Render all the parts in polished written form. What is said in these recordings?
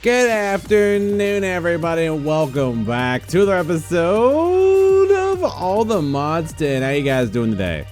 Good afternoon, everybody, and welcome back to another episode of All the Mods 10. How you guys doing today?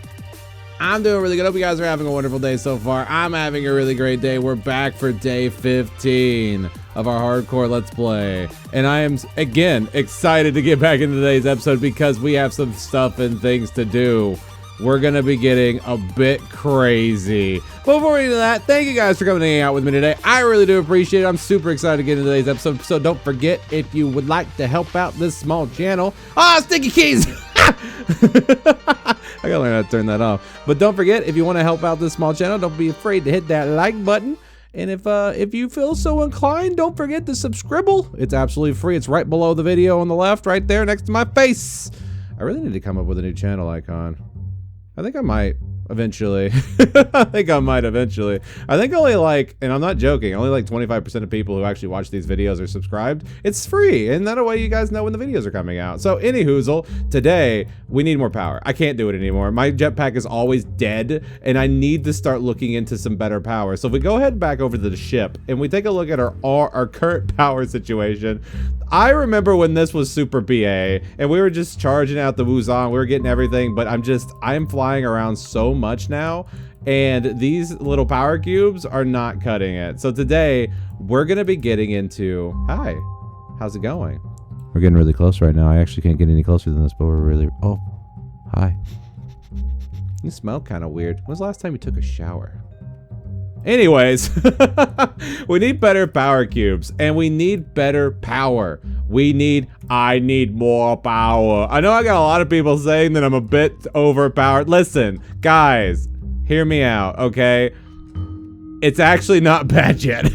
I'm doing really good. Hope you guys are having a wonderful day so far. I'm having a really great day. We're back for day 15 of our hardcore Let's Play. And I am, again, excited to get back into today's episode because we have some stuff and things to do. We're gonna be getting a bit crazy. Before we do that, thank you guys for coming and hanging out with me today. I really do appreciate it. I'm super excited to get into today's episode. So don't forget, if you would like to help out this small channel, sticky keys! I gotta learn how to turn that off. But don't forget, if you want to help out this small channel, don't be afraid to hit that like button. And if you feel so inclined, don't forget to subscribe. It's absolutely free. It's right below the video on the left, right there next to my face. I really need to come up with a new channel icon. I think I might eventually. I think only like, and I'm not joking, only like 25% of people who actually watch these videos are subscribed. It's free, and that way you guys know when the videos are coming out. So anywhoozle, today we need more power. I can't do it anymore. My jetpack is always dead, and I need to start looking into some better power. So if we go ahead back over to the ship, and we take a look at our current power situation, I remember when this was super BA, and we were just charging out the Wuzong, we were getting everything, but I'm flying around so much now, and these little power cubes are not cutting it. So today, we're gonna be getting into, hi, how's it going? We're getting really close right now. I actually can't get any closer than this, but we're really, oh, hi. You smell kind of weird. When's the last time you took a shower? Anyways, we need better power cubes, and we need better power. I need more power. I know I got a lot of people saying that I'm a bit overpowered. Listen, guys, hear me out, okay? It's actually not bad yet.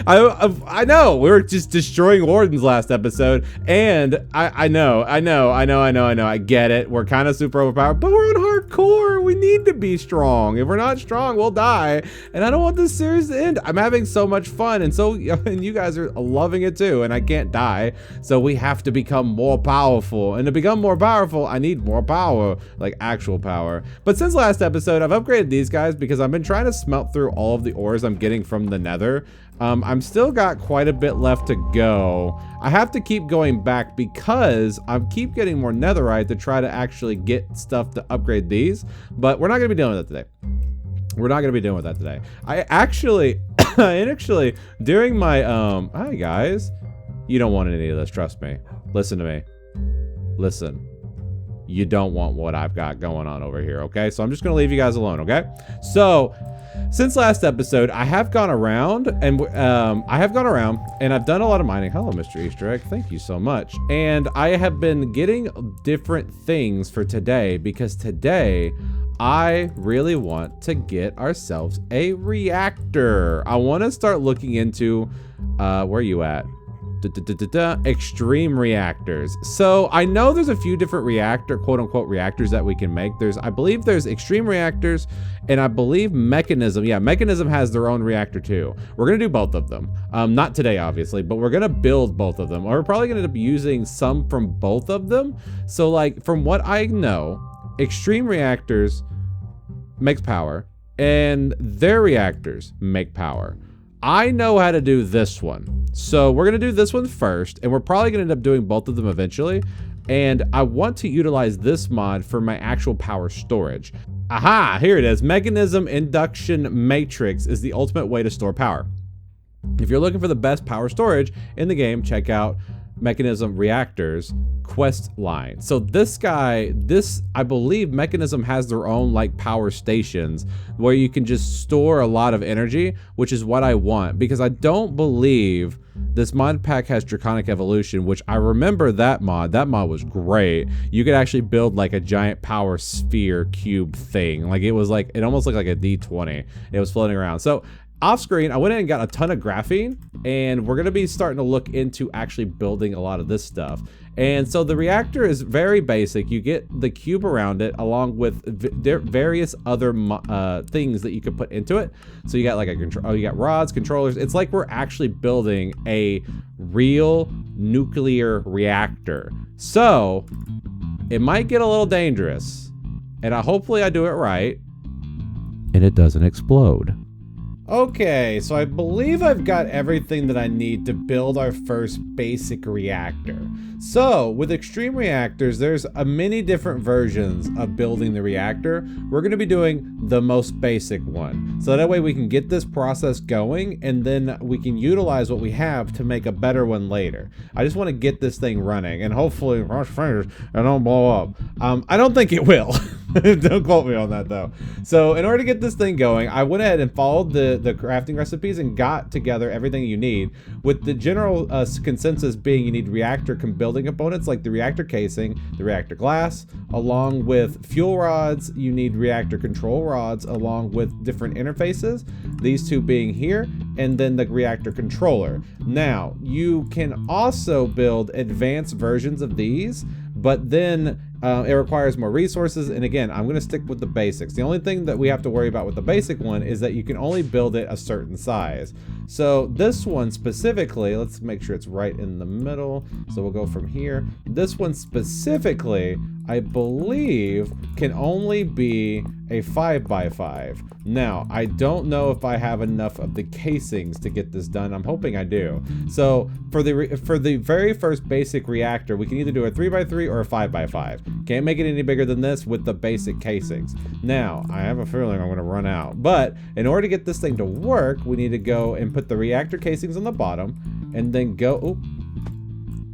I know, we were just destroying wardens last episode, and I know, I get it. We're kind of super overpowered, but we're on hardcore. We need to be strong. If we're not strong, we'll die, and I don't want this series to end. I'm having so much fun, and you guys are loving it too, and I can't die, so we have to become more powerful, and to become more powerful, I need more power, like actual power. But since last episode, I've upgraded these guys because I've been trying to smelt through all of the ores I'm getting from the nether. I'm still got quite a bit left to go. I have to keep going back because I keep getting more netherite to try to actually get stuff to upgrade these, but we're not gonna be dealing with that today. I actually, during my, hi guys, you don't want any of this, trust me. Listen to me. Listen. You don't want what I've got going on over here, okay? So I'm just gonna leave you guys alone, okay? So, since last episode, I have gone around and I've done a lot of mining. Hello, Mr. Easter Egg. Thank you so much. And I have been getting different things for today because today I really want to get ourselves a reactor. I want to start looking into, where are you at? Extreme reactors. So I know there's a few different quote unquote reactors that we can make. I believe there's extreme reactors, and I believe Mechanism. Yeah, Mechanism has their own reactor too. We're gonna do both of them. Not today, obviously, but we're gonna build both of them. We're probably gonna end up using some from both of them. So like, from what I know, extreme reactors makes power, and their reactors make power. I know how to do this one. So we're gonna do this one first, and we're probably gonna end up doing both of them eventually. And I want to utilize this mod for my actual power storage. Aha, here it is. Mechanism Induction Matrix is the ultimate way to store power. If you're looking for the best power storage in the game, check out Mechanism Reactors quest line. So I believe Mechanism has their own like power stations where you can just store a lot of energy, which is what I want, because I don't believe this mod pack has Draconic Evolution, which I remember that mod was great. You could actually build like a giant power sphere cube thing. Like it almost looked like a D20. It was floating around. So off screen, I went in and got a ton of graphene, and we're gonna be starting to look into actually building a lot of this stuff. And so the reactor is very basic. You get the cube around it along with various other things that you could put into it. So you got like you got rods, controllers. It's like we're actually building a real nuclear reactor. So it might get a little dangerous, and hopefully I do it right and it doesn't explode. Okay, so I believe I've got everything that I need to build our first basic reactor. So, with extreme reactors, there's many different versions of building the reactor. We're going to be doing the most basic one. So that way we can get this process going, and then we can utilize what we have to make a better one later. I just want to get this thing running, and hopefully, cross fingers, it don't blow up. I don't think it will. Don't quote me on that though. So in order to get this thing going, I went ahead and followed the crafting recipes and got together everything you need, with the general consensus being you need reactor building components like the reactor casing, the reactor glass, along with fuel rods. You need reactor control rods along with different interfaces, these two being here, and then the reactor controller. Now, you can also build advanced versions of these, but then it requires more resources, and again, I'm going to stick with the basics. The only thing that we have to worry about with the basic one is that you can only build it a certain size. So this one specifically, let's make sure it's right in the middle. So we'll go from here. This one specifically, I believe, can only be a 5x5. Now, I don't know if I have enough of the casings to get this done. I'm hoping I do. So for the very first basic reactor, we can either do a 3x3 or a 5x5. Can't make it any bigger than this with the basic casings. Now, I have a feeling I'm going to run out. But in order to get this thing to work, we need to go and put the reactor casings on the bottom, and then go... Ooh,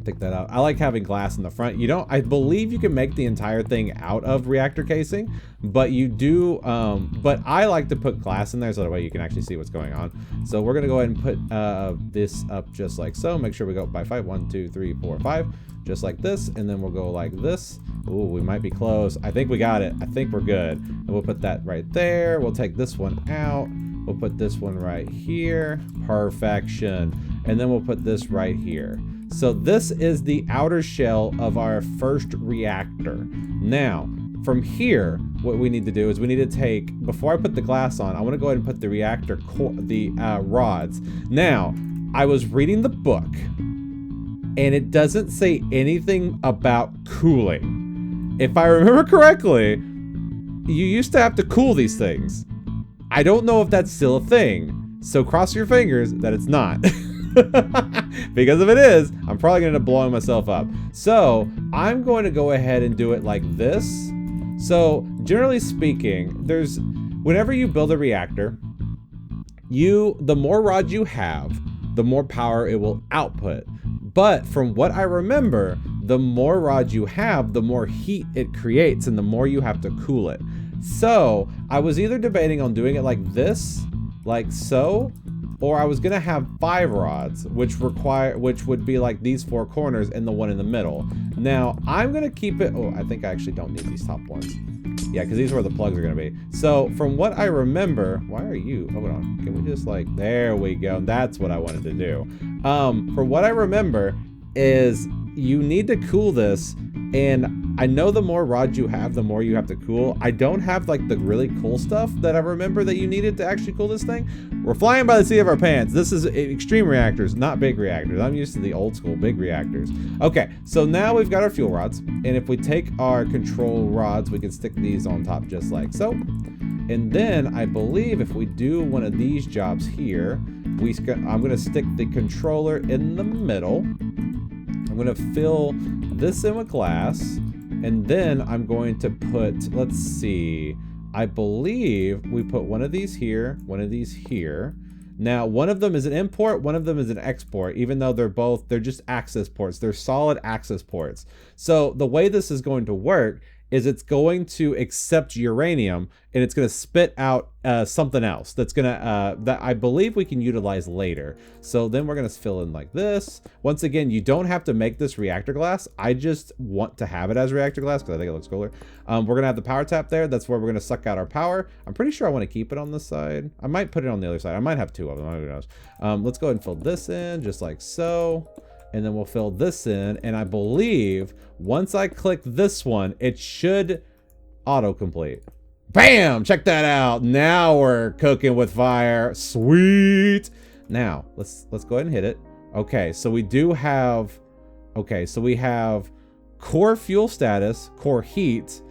take that out. I like having glass in the front. You don't, I believe you can make the entire thing out of reactor casing, but you do, but I like to put glass in there so that way you can actually see what's going on. So we're gonna go ahead and put this up just like so. Make sure we go by 5. 1, 2, 3, 4, 5, just like this, and then we'll go like this. Ooh, we might be close. I think we got it. I think we're good. And we'll put that right there. We'll take this one out. We'll put this one right here. Perfection. And then we'll put this right here. So this is the outer shell of our first reactor. Now, from here, what we need to do is we need to take, before I put the glass on, I want to go ahead and put the reactor rods. Now, I was reading the book, and it doesn't say anything about cooling. If I remember correctly, you used to have to cool these things. I don't know if that's still a thing, so cross your fingers that it's not. Because if it is, I'm probably going to end up blowing myself up. So I'm going to go ahead and do it like this. So generally speaking, whenever you build a reactor, the more rods you have, the more power it will output. But from what I remember, the more rods you have, the more heat it creates and the more you have to cool it. So I was either debating on doing it like this, like so, or I was gonna have 5 rods, which would be like these 4 corners and the one in the middle. Now I'm gonna keep it. Oh, I think I actually don't need these top ones. Yeah, because these are where the plugs are gonna be. So from what I remember, why are you? Hold on. Can we just like? There we go. That's what I wanted to do. From what I remember is you need to cool this, and I know the more rods you have, the more you have to cool. I don't have like the really cool stuff that I remember that you needed to actually cool this thing. We're flying by the seat of our pants. This is extreme reactors, not big reactors. I'm used to the old school big reactors. Okay, so now we've got our fuel rods, and if we take our control rods, we can stick these on top just like so. And then I believe if we do one of these jobs here, I'm gonna stick the controller in the middle. I'm gonna fill this in with glass, and then I'm going to put, let's see, I believe we put one of these here, one of these here. Now, one of them is an import, one of them is an export, even though they're just access ports. They're solid access ports. So the way this is going to work is it's going to accept uranium, and it's going to spit out something else that's going to, that I believe we can utilize later. So then we're going to fill in like this. Once again, you don't have to make this reactor glass. I just want to have it as reactor glass because I think it looks cooler. We're going to have the power tap there. That's where we're going to suck out our power. I'm pretty sure I want to keep it on this side. I might put it on the other side. I might have 2 of them. Who knows? Let's go ahead and fill this in just like so. And then we'll fill this in, and I believe once I click this one, it should autocomplete. Bam! Check that out. Now we're cooking with fire. Sweet. Now let's go ahead and hit it. Okay, so we do have. Okay, so we have core fuel status, core heat,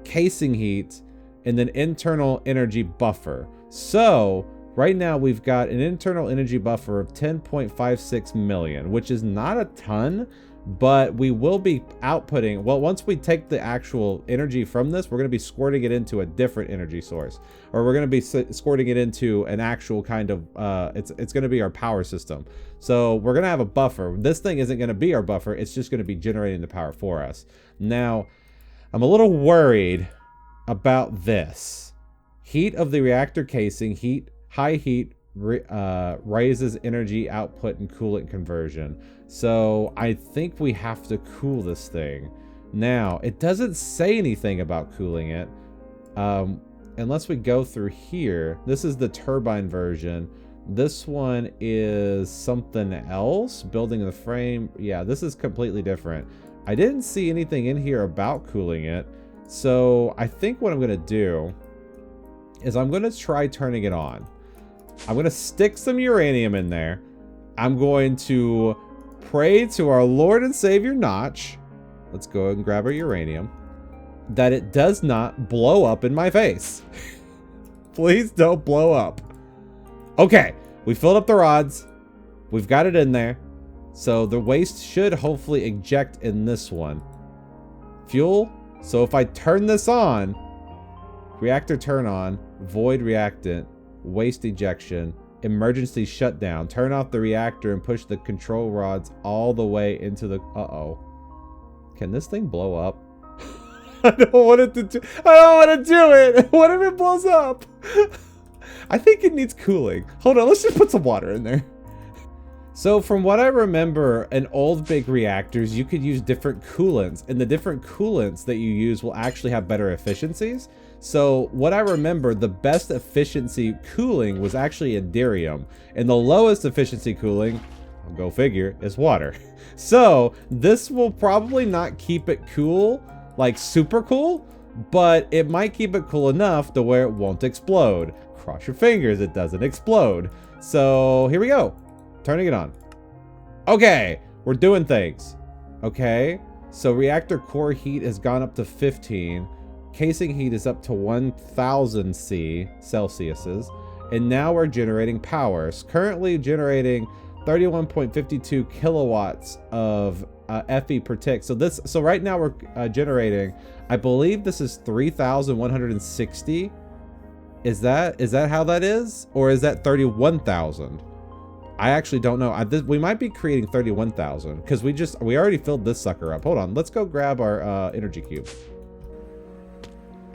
casing heat, and then internal energy buffer. So Right now, we've got an internal energy buffer of 10.56 million, which is not a ton, but we will be outputting, well, once we take the actual energy from this, we're going to be squirting it into a different energy source, or we're going to be squirting it into an actual kind of, it's going to be our power system. So we're going to have a buffer. This thing isn't going to be our buffer. It's just going to be generating the power for us. Now, I'm a little worried about this. Heat of the reactor casing, high heat raises energy output and coolant conversion. So I think we have to cool this thing. Now, it doesn't say anything about cooling it. Unless we go through here. This is the turbine version. This one is something else. Building the frame. Yeah, this is completely different. I didn't see anything in here about cooling it. So I think what I'm going to do is I'm going to try turning it on. I'm going to stick some uranium in there. I'm going to pray to our Lord and Savior Notch. Let's go and grab our uranium. That it does not blow up in my face. Please don't blow up. Okay, we filled up the rods. We've got it in there. So the waste should hopefully eject in this one. Fuel. So if I turn this on, reactor turn on, void reactant, waste ejection, emergency shutdown, turn off the reactor and push the control rods all the way into the, Can this thing blow up? I don't want it to do, I don't want to do it. What if it blows up? I think it needs cooling. Hold on, let's just put some water in there. So from what I remember, in old big reactors, you could use different coolants, and the different coolants that you use will actually have better efficiencies. So what I remember, the best efficiency cooling was actually Enderium, and the lowest efficiency cooling, go figure, is water. So this will probably not keep it cool, like super cool, but it might keep it cool enough to where it won't explode. Cross your fingers, it doesn't explode. So here we go. Turning it on. Okay, we're doing things. Okay, so reactor core heat has gone up to 15. Casing heat is up to 1000 Celsiuses. And now we're generating power. It's currently generating 31.52 kilowatts of FE per tick. So right now we're generating, I believe this is 3,160. Is that how that is? Or is that 31,000? I actually don't know. We might be creating 31,000 because we already filled this sucker up. Hold on, let's go grab our energy cube.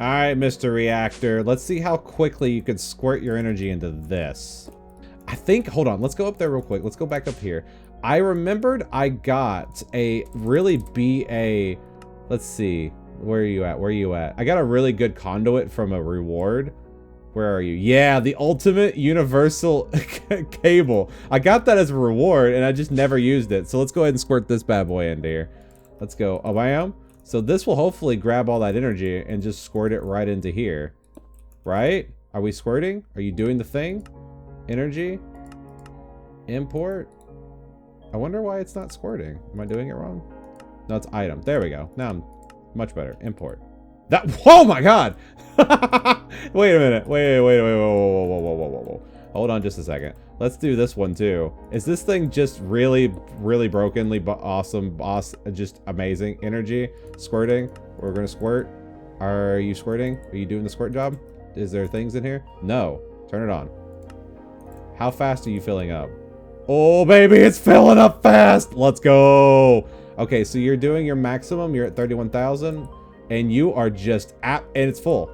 All right, Mr. Reactor, let's see how quickly you can squirt your energy into this. I think, hold on, let's go up there real quick. Let's go back up here. I remembered I got a really BA, let's see, where are you at? Where are you at? I got a really good conduit from a reward. Where are you? Yeah, the ultimate universal cable. I got that as a reward and I just never used it. So let's go ahead and squirt this bad boy into here. Let's go. Oh, I am. So this will hopefully grab all that energy and just squirt it right into here. Right? Are we squirting? Are you doing the thing? Energy? Import? I wonder why it's not squirting. Am I doing it wrong? No, it's item. There we go. Now I'm much better. Import. That, oh my god! Wait a minute. Wait, whoa. Hold on just a second. Let's do this one too. Is this thing just really brokenly awesome, just amazing energy? Squirting? We're gonna squirt. Are you squirting? Are you doing the squirt job? Is there things in here? No. Turn it on. How fast are you filling up? Oh baby, it's filling up fast! Let's go! Okay, so you're doing your maximum. You're at 31,000. And you are just and it's full.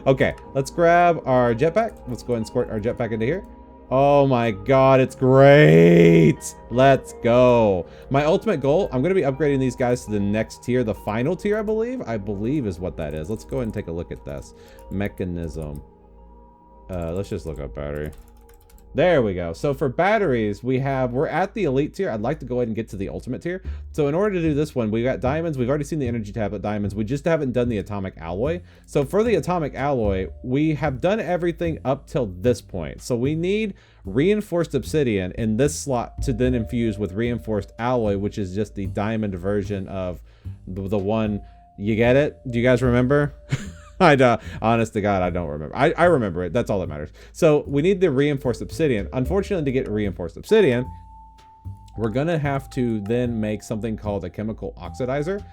Okay, let's grab our jetpack. Let's go ahead and squirt our jetpack into here. Oh my god, it's great. Let's go. My ultimate goal, I'm going to be upgrading these guys to the next tier, the final tier, I believe is what that is. Let's go ahead and take a look at this. Mechanism. Let's just look up battery. There we go. So for batteries, we're at the elite tier. I'd like to go ahead and get to the ultimate tier. So in order to do this one, we got diamonds. We've already seen the energy tablet diamonds. We just haven't done the atomic alloy. So for the atomic alloy, we have done everything up till this point. So we need reinforced obsidian in this slot to then infuse with reinforced alloy, which is just the diamond version of the one. You get it? Do you guys remember? I don't, honest to God, I don't remember. I remember it. That's all that matters. So we need the reinforced obsidian. Unfortunately, to get reinforced obsidian, we're gonna have to then make something called a chemical oxidizer.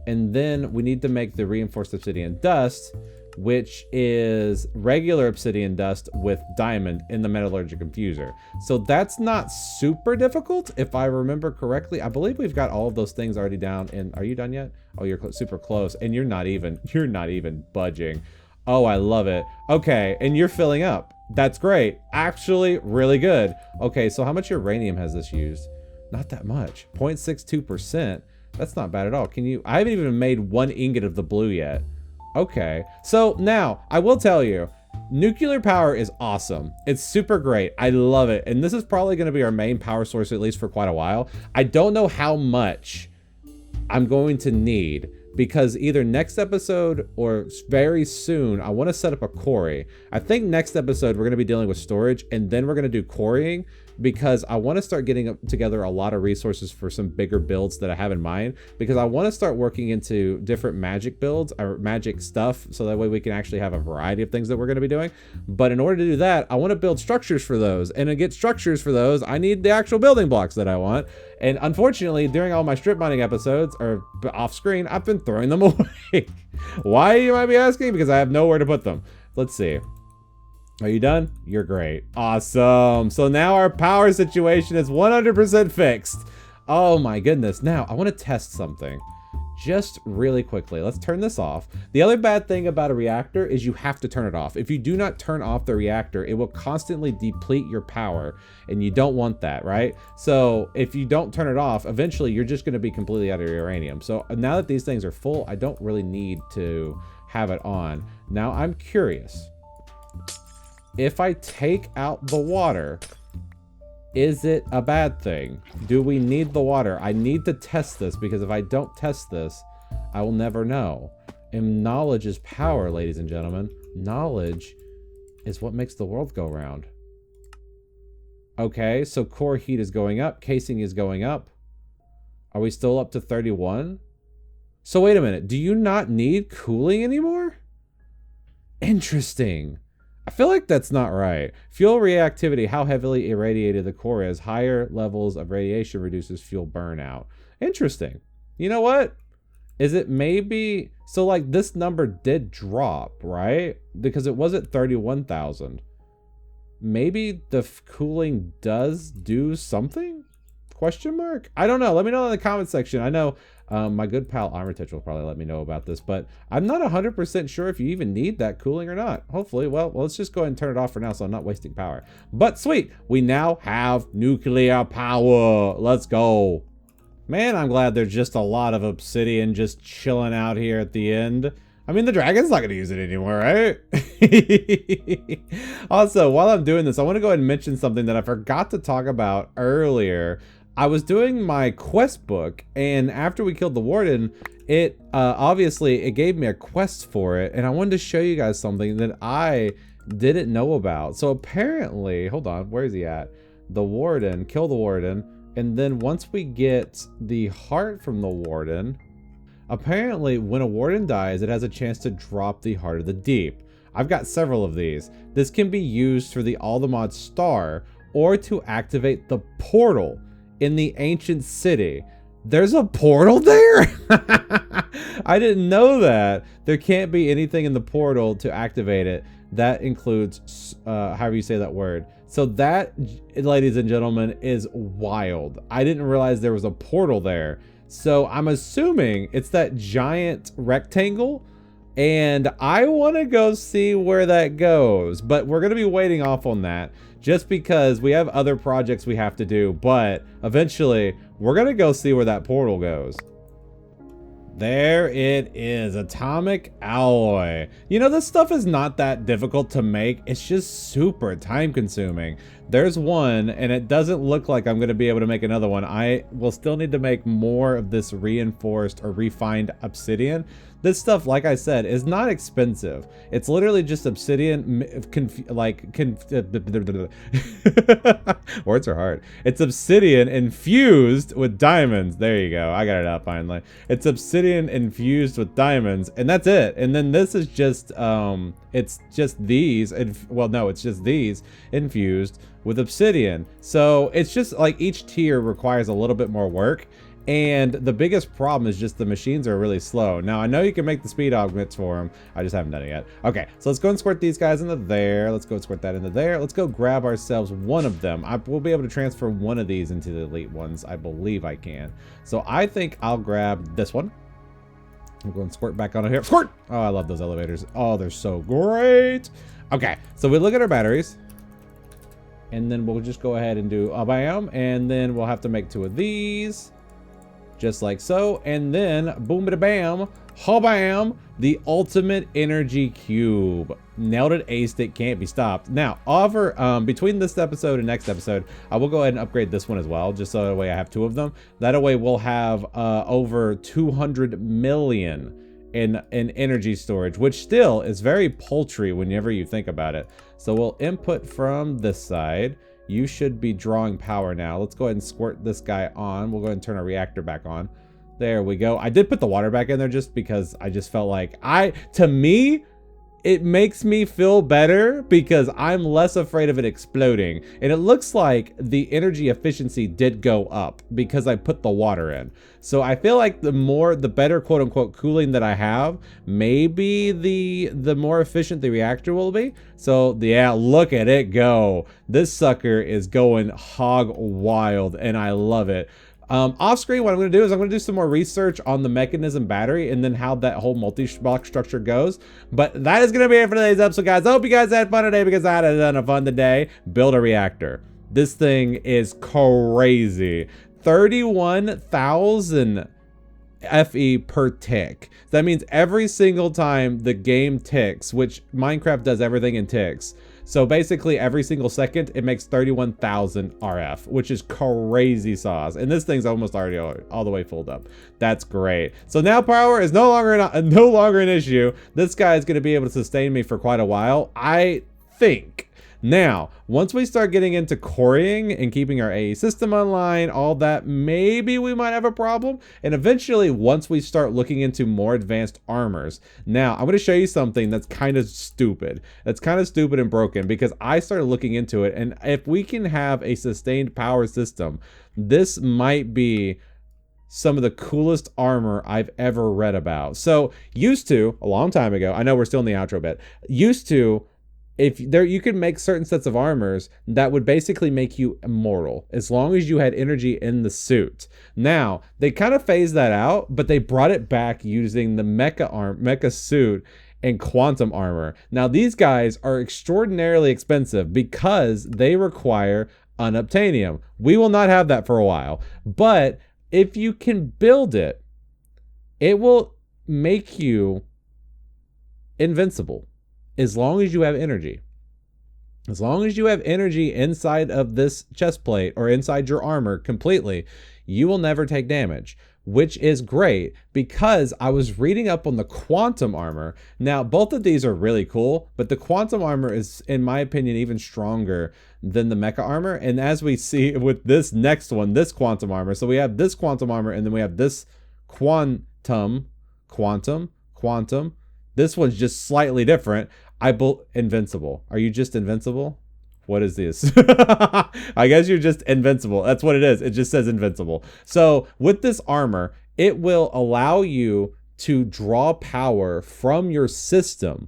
And then we need to make the reinforced obsidian dust, which is regular obsidian dust with diamond in the metallurgic infuser. So that's not super difficult, if I remember correctly. I believe we've got all of those things already down. And are you done yet? Oh, you're super close, and you're not even budging. Oh, I love it. Okay, and you're filling up. That's great. Actually, really good. Okay, so how much uranium has this used? Not that much. 0.62%. That's not bad at all. Can you? I haven't even made 1 ingot of the blue yet. Okay, so now I will tell you, nuclear power is awesome. It's super great. I love it. And this is probably going to be our main power source, at least for quite a while. I don't know how much I'm going to need, because either next episode or very soon, I want to set up a quarry. I think next episode we're going to be dealing with storage, and then we're going to do quarrying, because I want to start getting together a lot of resources for some bigger builds that I have in mind, because I want to start working into different magic builds or magic stuff, so that way we can actually have a variety of things that we're going to be doing. But in order to do that, I want to build structures for those, and to get structures for those, I need the actual building blocks that I want. And unfortunately, during all my strip mining episodes, or off screen, I've been throwing them away. Why, you might be asking? Because I have nowhere to put them. Let's see. Are you done? You're great. Awesome. So now our power situation is 100% fixed. Oh my goodness. Now I want to test something just really quickly. Let's turn this off. The other bad thing about a reactor is you have to turn it off. If you do not turn off the reactor, it will constantly deplete your power, and you don't want that, right? So if you don't turn it off, eventually you're just going to be completely out of uranium. So now that these things are full, I don't really need to have it on. Now I'm curious. If I take out the water, is it a bad thing? Do we need the water? I need to test this, because if I don't test this, I will never know. And knowledge is power, ladies and gentlemen. Knowledge is what makes the world go round. Okay, so core heat is going up. Casing is going up. Are we still up to 31? So wait a minute. Do you not need cooling anymore? Interesting. I feel like that's not right. Fuel reactivity, how heavily irradiated the core is. Higher levels of radiation reduces fuel burnout. Interesting. You know what? Is it maybe... So like this number did drop, right? Because it was at 31,000. Maybe the cooling does do something? Question mark? I don't know. Let me know in the comment section. I know my good pal Armitage will probably let me know about this, but I'm not 100% sure if you even need that cooling or not. Hopefully, well, let's just go ahead and turn it off for now so I'm not wasting power. But sweet, we now have nuclear power. Let's go. Man, I'm glad there's just a lot of obsidian just chilling out here at the end. I mean, the dragon's not going to use it anymore, right? Also, while I'm doing this, I want to go ahead and mention something that I forgot to talk about earlier. I was doing my quest book, and after we killed the warden, it obviously it gave me a quest for it, and I wanted to show you guys something that I didn't know about. So apparently, hold on, where is he at? The warden, kill the warden, and then once we get the heart from the warden, apparently when a warden dies, it has a chance to drop the heart of the deep. I've got several of these. This can be used for the All the Mods star, or to activate the portal in the ancient city. There's a portal there? I didn't know that. There can't be anything in the portal to activate it. That includes, however you say that word. So that, ladies and gentlemen, is wild. I didn't realize there was a portal there. So I'm assuming it's that giant rectangle, and I want to go see where that goes. But we're going to be waiting off on that, just because we have other projects we have to do, but eventually we're gonna go see where that portal goes. There it is, atomic alloy. You know, this stuff is not that difficult to make. It's just super time consuming. There's one, and it doesn't look like I'm going to be able to make another one. I will still need to make more of this reinforced or refined obsidian. This stuff, like I said, is not expensive. It's literally just obsidian, words are hard. It's obsidian infused with diamonds. There you go. I got it up finally. It's obsidian infused with diamonds, and that's it. And then this is just, it's just these, well, no, it's just these infused with obsidian. So it's just like each tier requires a little bit more work. And the biggest problem is just the machines are really slow. Now, I know you can make the speed augments for them. I just haven't done it yet. Okay, so let's go and squirt these guys into there. Let's go and squirt that into there. Let's go grab ourselves one of them. We'll be able to transfer one of these into the elite ones. I believe I can. So I think I'll grab this one. I'm going to squirt back on here. Squirt! Oh, I love those elevators. Oh, they're so great. Okay, so we look at our batteries. And then we'll just go ahead and do a bam. And then we'll have to make 2 of these. Just like so, and then boom bada bam, ha bam, the ultimate energy cube. Nailed it, aced it, can't be stopped. Now, between this episode and next episode, I will go ahead and upgrade this one as well, just so that way I have 2 of them. That way we'll have over 200 million in energy storage, which still is very paltry whenever you think about it. So we'll input from this side. You should be drawing power now. Let's go ahead and squirt this guy on. We'll go ahead and turn our reactor back on. There we go. I did put the water back in there just because I just felt like to me, it makes me feel better because I'm less afraid of it exploding. And it looks like the energy efficiency did go up because I put the water in. So I feel like the better quote unquote cooling that I have, maybe the more efficient the reactor will be. So yeah, look at it go. This sucker is going hog wild and I love it. Off screen, what I'm going to do is I'm going to do some more research on the mechanism battery and then how that whole multi-block structure goes. But that is going to be it for today's episode, guys. I hope you guys had fun today because I had a ton of fun today. Build a reactor. This thing is crazy. 31,000 FE per tick. That means every single time the game ticks, which Minecraft does everything in ticks. So basically every single second it makes 31,000 RF, which is crazy sauce. And this thing's almost already all the way filled up. That's great. So now power is no longer an issue. This guy is going to be able to sustain me for quite a while, I think. Now, once we start getting into quarrying and keeping our AE system online, all that, maybe we might have a problem. And eventually, once we start looking into more advanced armors. Now, I'm going to show you something that's kind of stupid. That's kind of stupid and broken because I started looking into it. And if we can have a sustained power system, this might be some of the coolest armor I've ever read about. So, used to, a long time ago, I know we're still in the outro bit, used to, you could make certain sets of armors that would basically make you immortal as long as you had energy in the suit. Now, they kind of phased that out, but they brought it back using the mecha suit and quantum armor. Now, these guys are extraordinarily expensive because they require unobtainium. We will not have that for a while, but if you can build it, it will make you invincible. As long as you have energy. As long as you have energy inside of this chest plate or inside your armor completely, you will never take damage, which is great because I was reading up on the quantum armor. Now, both of these are really cool, but the quantum armor is, in my opinion, even stronger than the mecha armor. And as we see with this next one, this quantum armor, so we have this quantum armor and then we have this quantum. This one's just slightly different. Invincible. Are you just invincible? What is this? I guess you're just invincible. That's what it is. It just says invincible. So with this armor, it will allow you to draw power from your system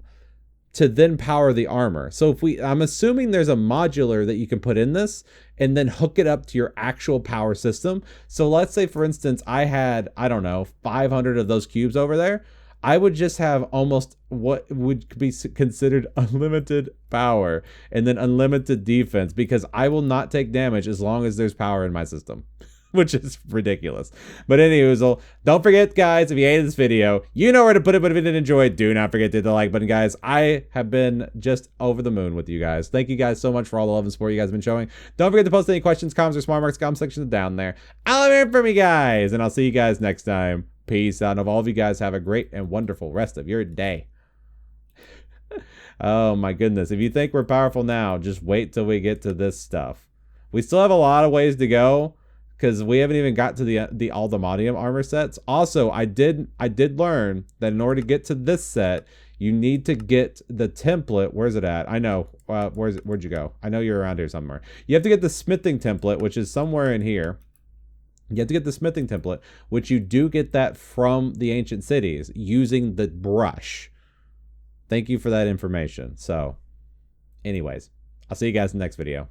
to then power the armor. So I'm assuming there's a modular that you can put in this and then hook it up to your actual power system. So let's say, for instance, I had, I don't know, 500 of those cubes over there. I would just have almost what would be considered unlimited power and then unlimited defense because I will not take damage as long as there's power in my system. which is ridiculous. But anywho, don't forget, guys, if you hated this video, you know where to put it, but if you didn't enjoy it, do not forget to hit the like button, guys. I have been just over the moon with you guys. Thank you guys so much for all the love and support you guys have been showing. Don't forget to post any questions, comments, or smart marks, comment section down there. I'll be here for me, guys, and I'll see you guys next time. Peace out. And all of you guys have a great and wonderful rest of your day. Oh my goodness. If you think we're powerful now, just wait till we get to this stuff. We still have a lot of ways to go because we haven't even got to the Aldemodium armor sets. Also, I did learn that in order to get to this set, you need to get the template. Where's it at? I know. Where'd you go? I know you're around here somewhere. You have to get the smithing template, which is somewhere in here. You have to get the smithing template, which you do get that from the ancient cities using the brush. Thank you for that information. So, anyways, I'll see you guys in the next video.